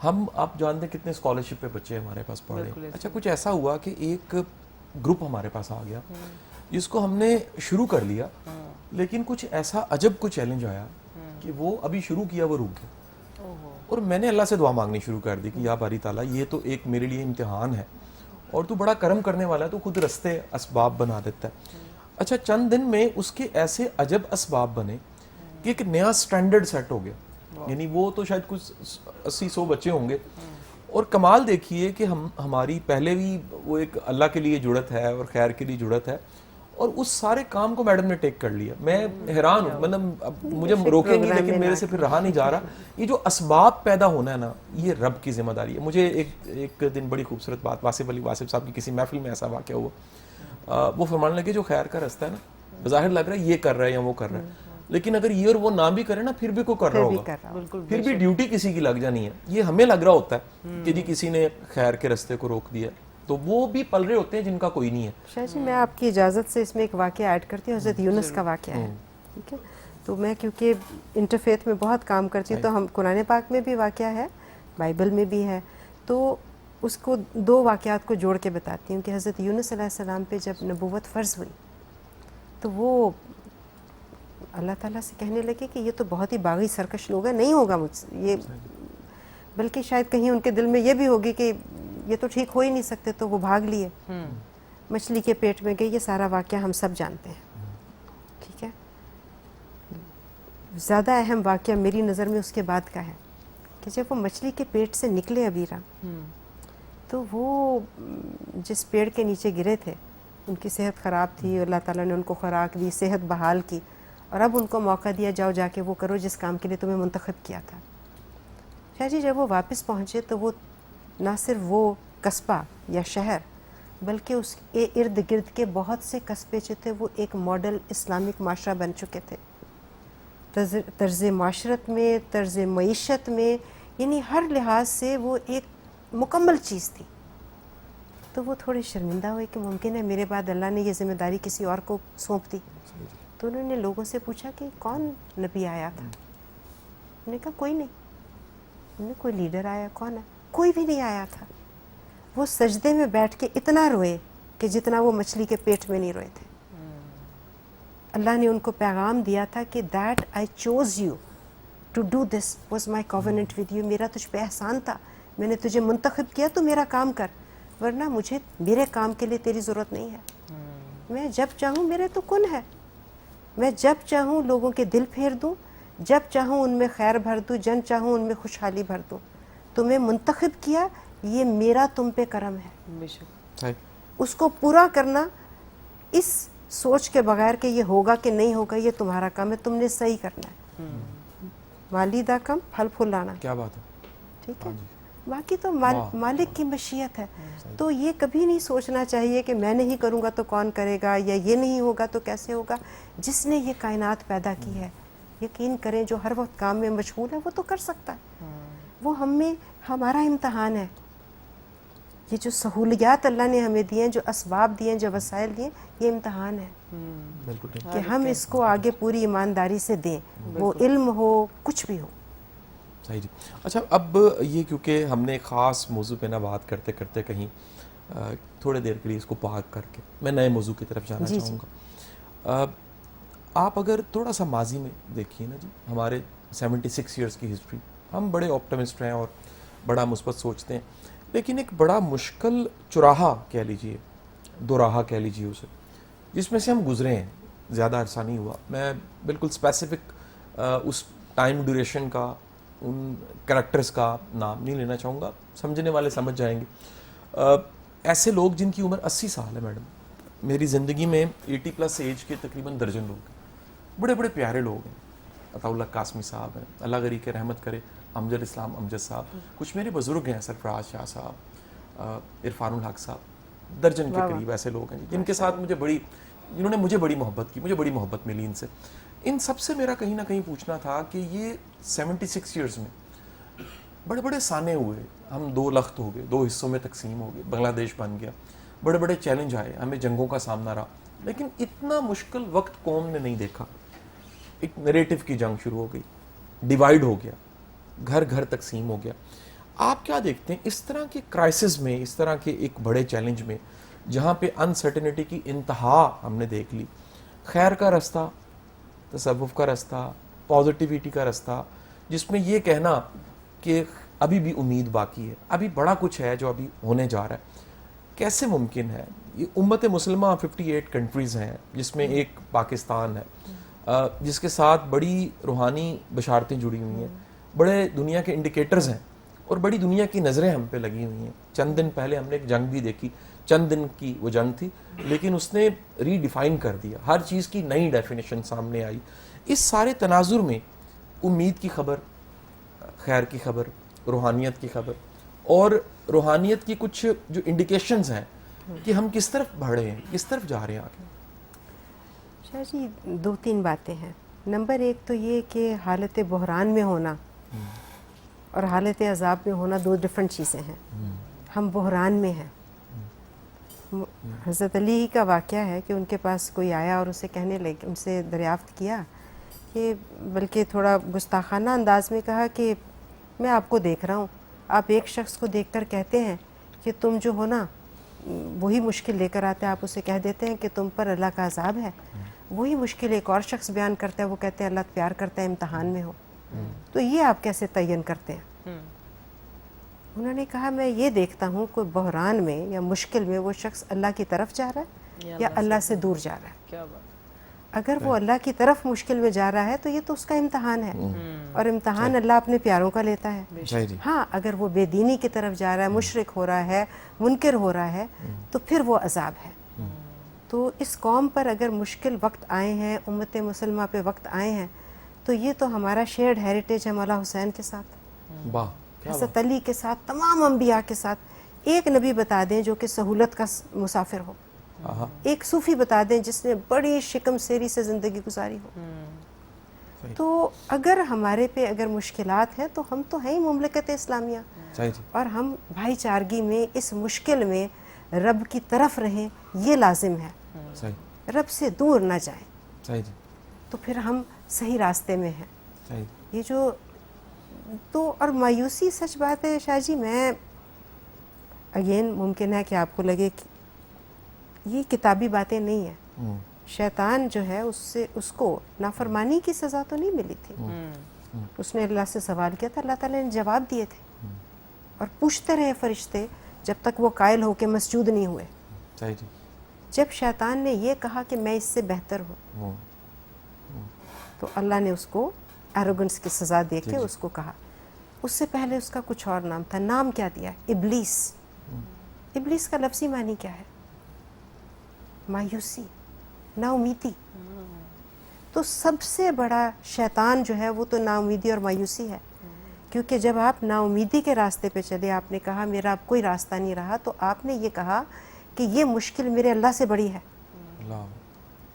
ہم آپ جانتے ہیں کتنے اسکالرشپ پہ بچے ہمارے پاس پڑھ رہے ہیں. اچھا کچھ ایسا ہوا کہ ایک گروپ ہمارے پاس آ گیا جس کو ہم نے شروع کر لیا, لیکن کچھ ایسا عجب کو چیلنج آیا کہ وہ ابھی شروع کیا وہ رک گیا. اور میں نے اللہ سے دعا مانگنی شروع کر دی کہ یا باری تعالیٰ, یہ تو ایک میرے لیے امتحان ہے, اور تو بڑا کرم کرنے والا ہے, تو خود رستے اسباب بنا دیتا ہے. اچھا چند دن میں اس کے ایسے عجب اسباب بنے کہ ایک نیا سٹینڈرڈ سیٹ ہو گیا. یعنی وہ تو شاید کچھ 80-100 بچے ہوں گے, اور کمال دیکھیے کہ ہماری پہلے بھی وہ ایک اللہ کے لیے جڑت ہے اور خیر کے لیے جڑت ہے, اور اس سارے کام کو میڈم نے ٹیک کر لیا. میں حیران ہوں, مطلب اب مجھے روکیں گی لیکن میرے سے پھر رہا نہیں جا رہا. یہ جو اسباب پیدا ہونا ہے نا, یہ رب کی ذمہ داری ہے. مجھے ایک دن بڑی خوبصورت بات, واسف صاحب کی کسی محفل میں ایسا واقعہ ہوا. وہ فرمانے لگے جو خیر کا رستہ ہے نا, بظاہر لگ رہا ہے یہ کر رہا ہے یا وہ کر رہا ہے, لیکن اگر یہ اور وہ نہ بھی کرے نا, پھر بھی کوئی کر رہا ہوگا, پھر بھی ڈیوٹی کسی کی لگ جانی ہے. یہ ہمیں لگ رہا ہوتا ہے کہ جی کسی نے خیر کے رستے کو روک دیا, تو وہ بھی پل رہے ہوتے ہیں جن کا کوئی نہیں ہے. شاہ جی میں آپ کی اجازت سے اس میں ایک واقعہ ایڈ کرتی ہوں. حضرت یونس کا واقعہ ہے, ٹھیک ہے. تو میں کیونکہ انٹرفیتھ میں بہت کام کرتی ہوں, تو ہم قرآن پاک میں بھی واقعہ ہے, بائبل میں بھی ہے, تو اس کو 2 واقعات کو جوڑ کے بتاتی ہوں کہ حضرت یونس علیہ السلام پہ جب نبوت فرض ہوئی تو وہ اللہ تعالیٰ سے کہنے لگے کہ یہ تو بہت ہی باغی سرکش لوگ ہیں, نہیں ہوگا مجھ سے یہ, بلکہ شاید کہیں ان کے دل میں یہ بھی ہوگی کہ یہ تو ٹھیک ہو ہی نہیں سکتے, تو وہ بھاگ لیے, مچھلی کے پیٹ میں گئی. یہ سارا واقعہ ہم سب جانتے ہیں, ٹھیک ہے. زیادہ اہم واقعہ میری نظر میں اس کے بعد کا ہے کہ جب وہ مچھلی کے پیٹ سے نکلے ابیرا, تو وہ جس پیڑ کے نیچے گرے تھے ان کی صحت خراب تھی, اللہ تعالیٰ نے ان کو خوراک دی, صحت بحال کی, اور اب ان کو موقع دیا جاؤ جا کے وہ کرو جس کام کے لیے تمہیں منتخب کیا تھا. شاہ جی جب وہ واپس پہنچے تو وہ نہ صرف وہ قصبہ یا شہر, بلکہ اس کے ارد گرد کے بہت سے قصبے جو تھے وہ ایک ماڈل اسلامک معاشرہ بن چکے تھے. طرز معاشرت میں, طرز معیشت میں, یعنی ہر لحاظ سے وہ ایک مکمل چیز تھی. تو وہ تھوڑے شرمندہ ہوئے کہ ممکن ہے میرے بعد اللہ نے یہ ذمہ داری کسی اور کو سونپ دی. تو انہوں نے لوگوں سے پوچھا کہ کون نبی آیا تھا. انہوں نے کہا کوئی نہیں. انہوں نے کوئی لیڈر آیا, کون ہے؟ کوئی بھی نہیں آیا تھا. وہ سجدے میں بیٹھ کے اتنا روئے کہ جتنا وہ مچھلی کے پیٹ میں نہیں روئے تھے. اللہ نے ان کو پیغام دیا تھا کہ that I chose you to do this was my covenant with you. میرا تجھ پہ احسان تھا, میں نے تجھے منتخب کیا, تو میرا کام کر, ورنہ مجھے میرے کام کے لیے تیری ضرورت نہیں ہے. میں جب چاہوں میرے تو کن ہے، میں جب چاہوں لوگوں کے دل پھیر دوں، جب چاہوں ان میں خیر بھر دوں، جن چاہوں ان میں خوشحالی بھر دوں. تمہیں منتخب کیا، یہ میرا تم پہ کرم ہے. بے شک. اس کو پورا کرنا اس سوچ کے بغیر کہ یہ ہوگا کہ نہیں ہوگا، یہ تمہارا کام ہے، تم نے صحیح کرنا ہے. مالیدہ کم پھل پھول لانا. کیا بات ہے. ٹھیک ہے، باقی تو مالک کی مشیت ہے. تو یہ کبھی نہیں سوچنا چاہیے کہ میں نہیں کروں گا تو کون کرے گا، یا یہ نہیں ہوگا تو کیسے ہوگا. جس نے یہ کائنات پیدا کی ہے، یقین کریں جو ہر وقت کام میں مشغول ہے وہ تو کر سکتا ہے. وہ ہمارا امتحان ہے. یہ جو سہولیات اللہ نے ہمیں دیے ہیں، جو اسباب دیے ہیں، جو وسائل دیے، یہ امتحان ہے بالکل کہ ہم اس کو آگے پوری ایمانداری سے دیں، وہ علم ہو کچھ بھی ہو. صحیح جی. اچھا اب یہ کیونکہ ہم نے ایک خاص موضوع پہ نا بات کرتے کرتے کہیں تھوڑے دیر کے لیے اس کو پارک کر کے میں نئے موضوع کی طرف جانا چاہوں گا. آپ اگر تھوڑا سا ماضی میں دیکھیے نا جی، ہمارے 76 ایئرس کی ہسٹری، ہم بڑے آپٹمسٹ ہیں اور بڑا مثبت سوچتے ہیں، لیکن ایک بڑا مشکل چراہا کہہ لیجئے، دوراہا کہہ لیجئے اسے، جس میں سے ہم گزرے ہیں. زیادہ عرصہ نہیں ہوا. میں بالکل اسپیسیفک اس ٹائم ڈیوریشن کا، ان کریکٹرز کا نام نہیں لینا چاہوں گا، سمجھنے والے سمجھ جائیں گے. ایسے لوگ جن کی عمر 80 سال ہے میڈم، میری زندگی میں 80+ ایج کے تقریباً درجن لوگ ہیں، بڑے بڑے پیارے لوگ ہیں. عطا اللہ قاسمی صاحب ہیں، اللہ غری کے رحمت کرے، امجد اسلام امجد صاحب، کچھ میرے بزرگ ہیں، سرفراز شاہ صاحب، عرفان الحق صاحب، درجن کے قریب ایسے لوگ ہیں جن کے ساتھ جنہوں نے مجھے بڑی محبت کی، مجھے بڑی محبت ملی ان سے. ان سب سے میرا کہیں نہ کہیں پوچھنا تھا کہ یہ 76 ایئرز میں بڑے بڑے سانے ہوئے، ہم 2 لخت ہو گئے، 2 حصوں میں تقسیم ہو گئے، بنگلہ دیش بن گیا، بڑے بڑے چیلنج آئے، ہمیں جنگوں کا سامنا رہا، لیکن اتنا مشکل وقت قوم نے نہیں دیکھا. ایک نیریٹو کی جنگ شروع ہو گئی، ڈیوائیڈ ہو گیا، گھر گھر تقسیم ہو گیا. آپ کیا دیکھتے ہیں اس طرح کے کرائسس میں، اس طرح کے ایک بڑے چیلنج میں جہاں پہ انسرٹنٹی کی انتہا ہم نے دیکھ لی، خیر کا رستہ، تصوف کا رستہ، پازیٹیویٹی کا رستہ، جس میں یہ کہنا کہ ابھی بھی امید باقی ہے، ابھی بڑا کچھ ہے جو ابھی ہونے جا رہا ہے، کیسے ممکن ہے؟ یہ امت مسلمہ 58 کنٹریز ہیں، جس میں ایک پاکستان ہے، جس کے ساتھ بڑی روحانی بشارتیں جڑی ہوئی ہیں، بڑے دنیا کے انڈیکیٹرز ہیں، اور بڑی دنیا کی نظریں ہم پہ لگی ہوئی ہیں. چند دن پہلے ہم نے ایک جنگ بھی دیکھی، چند دن کی وہ جنگ تھی، لیکن اس نے ری ڈیفائن کر دیا، ہر چیز کی نئی ڈیفینیشن سامنے آئی. اس سارے تناظر میں امید کی خبر، خیر کی خبر، روحانیت کی خبر، اور روحانیت کی کچھ جو انڈیکیشنز ہیں کہ ہم کس طرف بڑھ رہے ہیں، کس طرف جا رہے ہیں آگے. شاہ جی 2-3 باتیں ہیں. نمبر 1 تو یہ کہ حالت بحران میں ہونا اور حالت عذاب میں ہونا 2 ڈفرینٹ چیزیں ہیں. ہم بحران میں ہیں. حضرت علی کا واقعہ ہے کہ ان کے پاس کوئی آیا اور اسے کہنے لگے، ان سے دریافت کیا کہ بلکہ تھوڑا گستاخانہ انداز میں کہا کہ میں آپ کو دیکھ رہا ہوں، آپ ایک شخص کو دیکھ کر کہتے ہیں کہ تم جو ہو نا وہی مشکل لے کر آتے ہیں، آپ اسے کہہ دیتے ہیں کہ تم پر اللہ کا عذاب ہے. وہی مشکل ایک اور شخص بیان کرتا ہے، وہ کہتے ہیں اللہ پیار کرتا ہے، امتحان میں ہو. تو یہ آپ کیسے تعین کرتے ہیں؟ انہوں نے کہا میں یہ دیکھتا ہوں کوئی بحران میں یا مشکل میں وہ شخص اللہ کی طرف جا رہا ہے یا اللہ سے دور جا رہا ہے. کیا بات. اگر وہ اللہ کی طرف مشکل میں جا رہا ہے تو یہ تو اس کا امتحان ہے، اور امتحان اللہ اپنے پیاروں کا لیتا ہے. ہاں اگر وہ بے دینی کی طرف جا رہا ہے، مشرک ہو رہا ہے، منکر ہو رہا ہے، تو پھر وہ عذاب ہے. تو اس قوم پر اگر مشکل وقت آئے ہیں، امت مسلمہ پہ وقت آئے ہیں، تو یہ تو ہمارا شیئرڈ ہیریٹیج ہے مولا حسین کے ساتھ، حضرت علی کے ساتھ، تمام انبیاء کے ساتھ. ایک نبی بتا دیں جو کہ سہولت کا مسافر ہو، ایک صوفی بتا دیں جس نے بڑی شکم سیری سے زندگی گزاری ہو. تو اگر ہمارے پہ اگر مشکلات ہیں تو ہم تو ہیں ہی مملکت اسلامیہ، اور ہم بھائی چارگی میں اس مشکل میں رب کی طرف رہیں، یہ لازم ہے. رب سے دور نہ جائیں، تو پھر ہم صحیح راستے میں ہیں. یہ جو تو اور مایوسی سچ بات ہے شاہ جی، میں اگین ممکن ہے کہ آپ کو لگے کہ یہ کتابی باتیں نہیں ہیں. شیطان جو ہے اس کو نافرمانی کی سزا تو نہیں ملی تھی. اس نے اللہ سے سوال کیا تھا، اللہ تعالیٰ نے جواب دیے تھے، اور پوچھتے رہے فرشتے جب تک وہ قائل ہو کے مسجود نہیں ہوئے. جب شیطان نے یہ کہا کہ میں اس سے بہتر ہوں تو اللہ نے اس کو ایروگنس کی سزا دے کے اس کو کہا. اس سے پہلے اس کا کچھ اور نام تھا. نام کیا دیا؟ ابلیس. ابلیس کا لفظی معنی کیا ہے؟ مایوسی، نا امیدی. تو سب سے بڑا شیطان جو ہے وہ تو نا امیدی اور مایوسی ہے. کیونکہ جب آپ نا امیدی کے راستے پہ چلے، آپ نے کہا میرا اب کوئی راستہ نہیں رہا، تو آپ نے یہ کہا کہ یہ مشکل میرے اللہ سے بڑی ہے. اللہ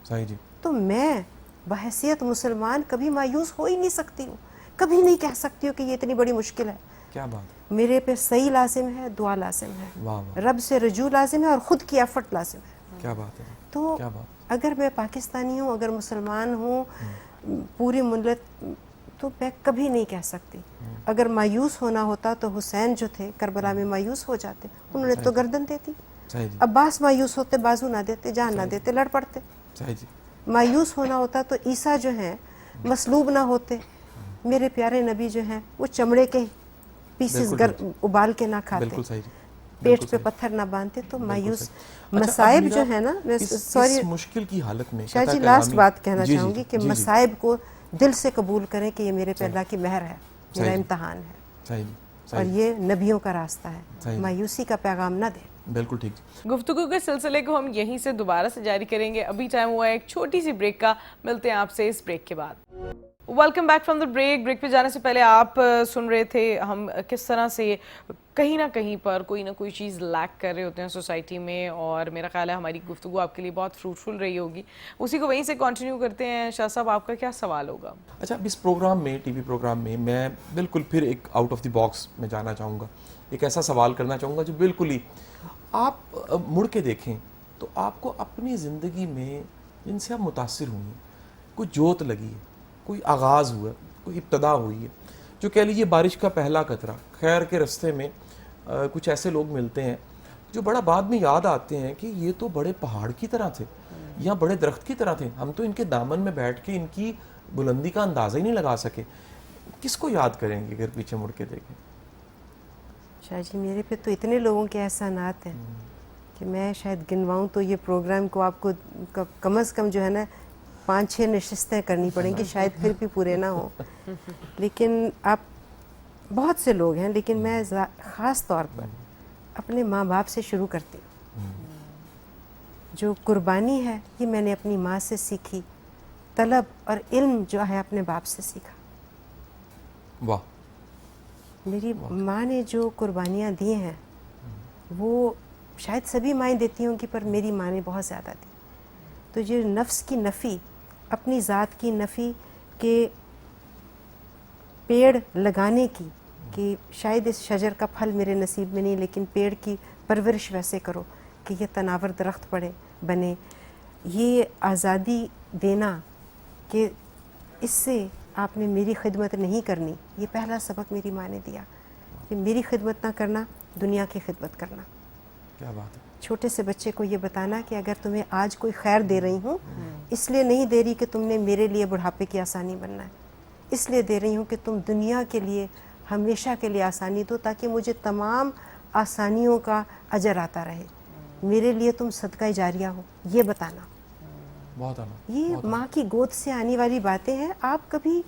صحیح جی. تو میں بحیثیت مسلمان کبھی مایوس ہو ہی نہیں سکتی ہوں، کبھی نہیں کہہ سکتی ہوں کہ یہ اتنی بڑی مشکل ہے. کیا بات، میرے پہ صحیح لازم ہے، دعا لازم ہے، واہ واہ، رب سے رجوع لازم ہے، اور خود کی ایفرٹ لازم ہے. کیا بات ہے، تو کیا بات. اگر میں پاکستانی ہوں، اگر مسلمان ہوں، پوری ملت، تو میں کبھی نہیں کہہ سکتی. اگر مایوس ہونا ہوتا تو حسین جو تھے کربلا میں مایوس ہو جاتے، انہوں نے تو گردن دیتی. صحیح جی. عباس مایوس ہوتے، بازو نہ دیتے، جان نہ دیتے، لڑ پڑتے. صحیح جی. مایوس ہونا ہوتا تو عیسیٰ جو ہیں مصلوب نہ ہوتے. میرے پیارے نبی جو ہیں وہ چمڑے کے پیسز ابال کے نہ کھاتے، بالکل صحیح جی. پیٹ پہ پتھر نہ باندھتے. تو مایوس اچھا، مصائب جو ہے نا، میں سوری اس مشکل کی حالت میں شاہ جی لاسٹ بات کہنا چاہوں گی کہ مصائب کو دل سے قبول کریں کہ یہ میرے پہ اللہ کی مہر ہے، میرا امتحان ہے. صحیح جی. اور یہ نبیوں کا راستہ ہے. مایوسی کا پیغام نہ دیں. بالکل ٹھیک. گفتگو کے سلسلے کو ہم یہیں سے دوبارہ سے جاری کریں گے. ابھی ٹائم ہوا ہے ایک چھوٹی سی بریک کا. ملتے ہیں آپ سے اس بریک کے بعد. Welcome back from the break. Break پہ جانے سے پہلے آپ سن رہے تھے ہم کس طرح سے کہیں نہ کہیں پر کوئی نہ کوئی چیز لیک کر رہے ہوتے ہیں سوسائٹی میں، اور میرا خیال ہے ہماری گفتگو آپ کے لیے بہت فروٹفل رہی ہوگی. اسی کو وہیں سے کنٹینیو کرتے ہیں. شاہ صاحب، آپ کا کیا سوال ہوگا؟ اچھا، اب اس پروگرام میں، ٹی وی پروگرام میں بالکل پھر ایک آؤٹ آف دی باکس میں جانا چاہوں گا. ایک ایسا سوال کرنا چاہوں گا جو بالکل ہی آپ مڑ کے دیکھیں تو آپ کو اپنی زندگی میں جن سے آپ متاثر ہوئی ہیں، کوئی جوت لگی ہے، کوئی آغاز ہوا ہے، کوئی ابتدا ہوئی ہے، جو کہہ لیجیے بارش کا پہلا قطرہ. خیر کے رستے میں کچھ ایسے لوگ ملتے ہیں جو بڑا بعد میں یاد آتے ہیں کہ یہ تو بڑے پہاڑ کی طرح تھے یا بڑے درخت کی طرح تھے، ہم تو ان کے دامن میں بیٹھ کے ان کی بلندی کا اندازہ ہی نہیں لگا سکے. کس کو یاد کریں گے اگر پیچھے مڑ کے دیکھیں؟ شاہ جی میرے پہ تو اتنے لوگوں کے احسانات ہیں کہ میں شاید گنواؤں تو یہ پروگرام کو آپ کو کم از کم جو ہے نا 5-6 نشستیں کرنی پڑیں گی، شاید پھر بھی پورے نہ ہوں. لیکن آپ بہت سے لوگ ہیں، لیکن میں خاص طور پر اپنے ماں باپ سے شروع کرتی ہوں. جو قربانی ہے یہ میں نے اپنی ماں سے سیکھی. طلب اور علم جو ہے اپنے باپ سے سیکھا. واہ. میری ماں نے جو قربانیاں دی ہیں وہ شاید سبھی مائیں دیتی ہوں گی، پر میری ماں نے بہت زیادہ دی. تو جو نفس کی نفی، اپنی ذات کی نفی، کہ پیڑ لگانے کی، کہ شاید اس شجر کا پھل میرے نصیب میں نہیں، لیکن پیڑ کی پرورش ویسے کرو کہ یہ تناور درخت بنے. یہ آزادی دینا کہ اس سے آپ نے میری خدمت نہیں کرنی، یہ پہلا سبق میری ماں نے دیا کہ میری خدمت نہ کرنا، دنیا کی خدمت کرنا. کیا بات ہے. چھوٹے سے بچے کو یہ بتانا کہ اگر تمہیں آج کوئی خیر دے رہی ہوں، اس لیے نہیں دے رہی کہ تم نے میرے لیے بڑھاپے کی آسانی بننا ہے، اس لیے دے رہی ہوں کہ تم دنیا کے لیے ہمیشہ کے لیے آسانی دو، تاکہ مجھے تمام آسانیوں کا اجر آتا رہے. میرے لیے تم صدقہ جاریہ ہو، یہ بتانا. بہت اعلیٰ. یہ ماں کی گود سے آنے والی باتیں ہیں. آپ کبھی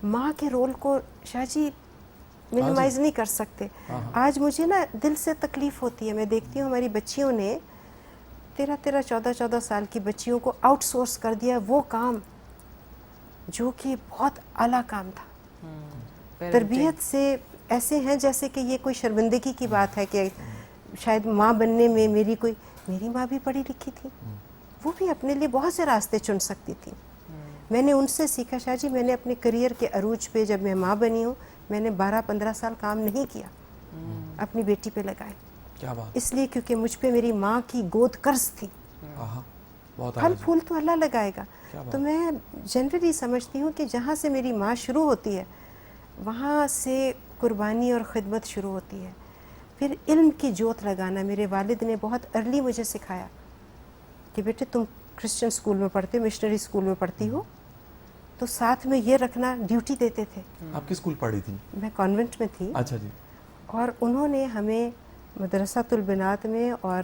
ماں کے رول کو شاہ جی منیمائز نہیں کر سکتے. آج مجھے نا دل سے تکلیف ہوتی ہے، میں دیکھتی ہوں ہماری بچیوں نے 13-14 سال کی بچیوں کو آؤٹ سورس کر دیا وہ کام جو کہ بہت اعلیٰ کام تھا. تربیت سے ایسے ہیں جیسے کہ یہ کوئی شرمندگی کی بات ہے کہ شاید ماں بننے میں میری ماں بھی پڑھی لکھی تھی، وہ بھی اپنے لیے بہت سے راستے چن سکتی تھی. میں نے ان سے سیکھا. شاہ جی میں نے اپنے کریئر کے عروج پہ جب میں ماں بنی ہوں، میں نے 12-15 سال کام نہیں کیا، اپنی بیٹی پہ لگائے. کیا بات. اس لیے کیونکہ مجھ پہ میری ماں کی گود قرض تھی. پھل پھول تو اللہ لگائے گا. تو میں جنرلی سمجھتی ہوں کہ جہاں سے میری ماں شروع ہوتی ہے وہاں سے قربانی اور خدمت شروع ہوتی ہے. پھر علم کی جوت لگانا. میرے والد نے بہت ارلی مجھے سکھایا کہ بیٹے تم کرسچن اسکول میں پڑھتے، مشنری اسکول میں پڑھتی ہو، تو ساتھ میں یہ رکھنا، ڈیوٹی دیتے تھے. آپ کس اسکول پڑھی تھی؟ میں کانوینٹ میں تھی. اچھا جی. اور انہوں نے ہمیں مدرسۃ البنات میں اور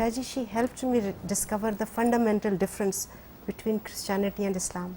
Shaji, she helped me discover the fundamental difference between Christianity and Islam.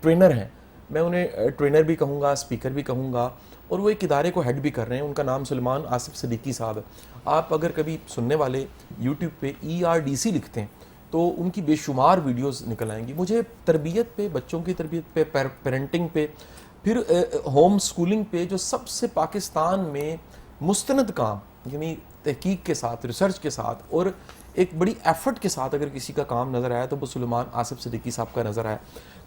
Trainer ہیں, میں انہیں ٹرینر بھی کہوں گا, اسپیکر بھی کہوں گا, اور وہ ایک ادارے کو ہیڈ بھی کر رہے ہیں. ان کا نام سلیمان آصف صدیقی صاحب ہے. آپ اگر کبھی سننے والے یوٹیوب پہ ERDC لکھتے ہیں تو ان کی بے شمار ویڈیوز نکل آئیں گی. مجھے تربیت پہ, بچوں کی تربیت پہ, پیرنٹنگ پہ, پھر ہوم سکولنگ پہ جو سب سے پاکستان میں مستند کام, یعنی تحقیق کے ساتھ, ریسرچ کے ساتھ اور ایک بڑی ایفرٹ کے ساتھ اگر کسی کا کام نظر آیا تو وہ سلیمان آصف صدیقی صاحب کا نظر آیا.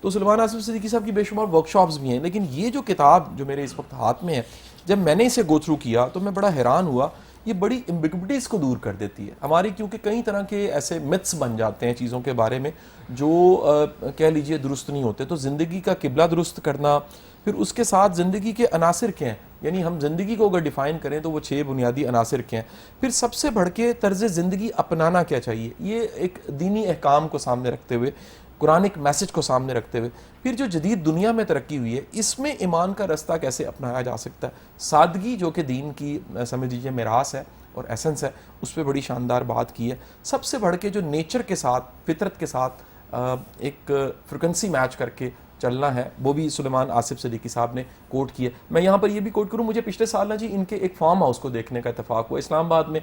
تو سلیمان آصف صدیقی صاحب کی بے شمار ورکشاپس بھی ہیں, لیکن یہ جو کتاب جو میرے اس وقت ہاتھ میں ہے, جب میں نے اسے گو تھرو کیا تو میں بڑا حیران ہوا. یہ بڑی امبیگوٹیز کو دور کر دیتی ہے ہماری, کیونکہ کئی طرح کے ایسے متس بن جاتے ہیں چیزوں کے بارے میں جو کہہ لیجئے درست نہیں ہوتے. تو زندگی کا قبلہ درست کرنا, پھر اس کے ساتھ زندگی کے عناصر کیا ہیں, یعنی ہم زندگی کو اگر ڈیفائن کریں تو وہ 6 بنیادی عناصر کیا ہیں, پھر سب سے بڑھ کے طرز زندگی اپنانا کیا چاہیے, یہ ایک دینی احکام کو سامنے رکھتے ہوئے, قرآنک میسج کو سامنے رکھتے ہوئے, پھر جو جدید دنیا میں ترقی ہوئی ہے اس میں ایمان کا رستہ کیسے اپنایا جا سکتا ہے. سادگی جو کہ دین کی سمجھ لیجیے میراث ہے اور ایسنس ہے, اس پہ بڑی شاندار بات کی ہے. سب سے بڑھ کے جو نیچر کے ساتھ, فطرت کے ساتھ ایک فریکوینسی میچ کر کے چلنا ہے, وہ بھی سلیمان آصف صدیقی صاحب نے کوٹ کی ہے. میں یہاں پر یہ بھی کوٹ کروں, مجھے پچھلے سال نا جی ان کے ایک فارم ہاؤس کو دیکھنے کا اتفاق ہوا اسلام آباد میں,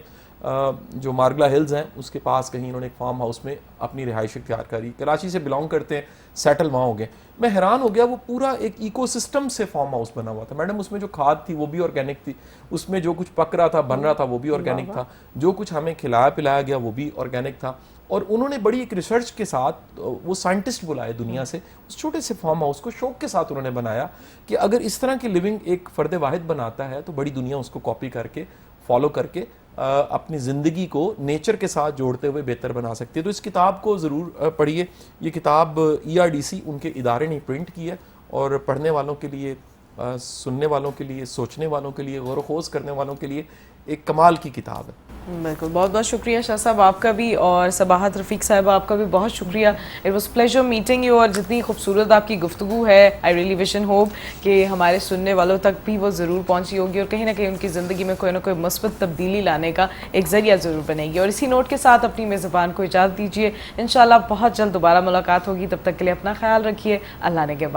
جو مارگلا ہلز ہیں اس کے پاس کہیں انہوں نے ایک فارم ہاؤس میں اپنی رہائش اختیار کری. کراچی سے بلانگ کرتے ہیں, سیٹل وہاں ہو گئے. میں حیران ہو گیا, وہ پورا ایک ایکو سسٹم سے فارم ہاؤس بنا ہوا تھا. میڈم اس میں جو کھاد تھی وہ بھی آرگینک تھی, اس میں جو کچھ پک رہا تھا, بن رہا تھا, وہ بھی آرگینک تھا, جو کچھ ہمیں کھلایا پلایا گیا وہ بھی آرگینک تھا. اور انہوں نے بڑی ایک ریسرچ کے ساتھ وہ سائنٹسٹ بلائے دنیا سے, اس چھوٹے سے فارم ہاؤس کو شوق کے ساتھ انہوں نے بنایا کہ اگر اس طرح کی لیونگ ایک فرد واحد بناتا ہے تو بڑی دنیا اس کو کاپی کر کے, فالو کر کے اپنی زندگی کو نیچر کے ساتھ جوڑتے ہوئے بہتر بنا سکتی ہے. تو اس کتاب کو ضرور پڑھیے. یہ کتاب ERDC ان کے ادارے نے پرنٹ کی ہے, اور پڑھنے والوں کے لیے, سننے والوں کے لیے, سوچنے والوں کے لیے, غور و خوض کرنے والوں کے لیے ایک کمال کی کتاب ہے. بالکل, بہت بہت شکریہ شاہ صاحب آپ کا بھی, اور سباحت رفیق صاحبہ آپ کا بھی بہت شکریہ. It was pleasure meeting you, اور جتنی خوبصورت آپ کی گفتگو ہے, I really wish and hope کہ ہمارے سننے والوں تک بھی وہ ضرور پہنچی ہوگی, اور کہیں نہ کہیں ان کی زندگی میں کوئی نہ کوئی مثبت تبدیلی لانے کا ایک ذریعہ ضرور بنے گی. اور اسی نوٹ کے ساتھ اپنی میزبان کو اجازت دیجیے, انشاءاللہ بہت جلد دوبارہ ملاقات ہوگی. تب تک کے لیے اپنا خیال رکھیے. اللہ نے کے بعد.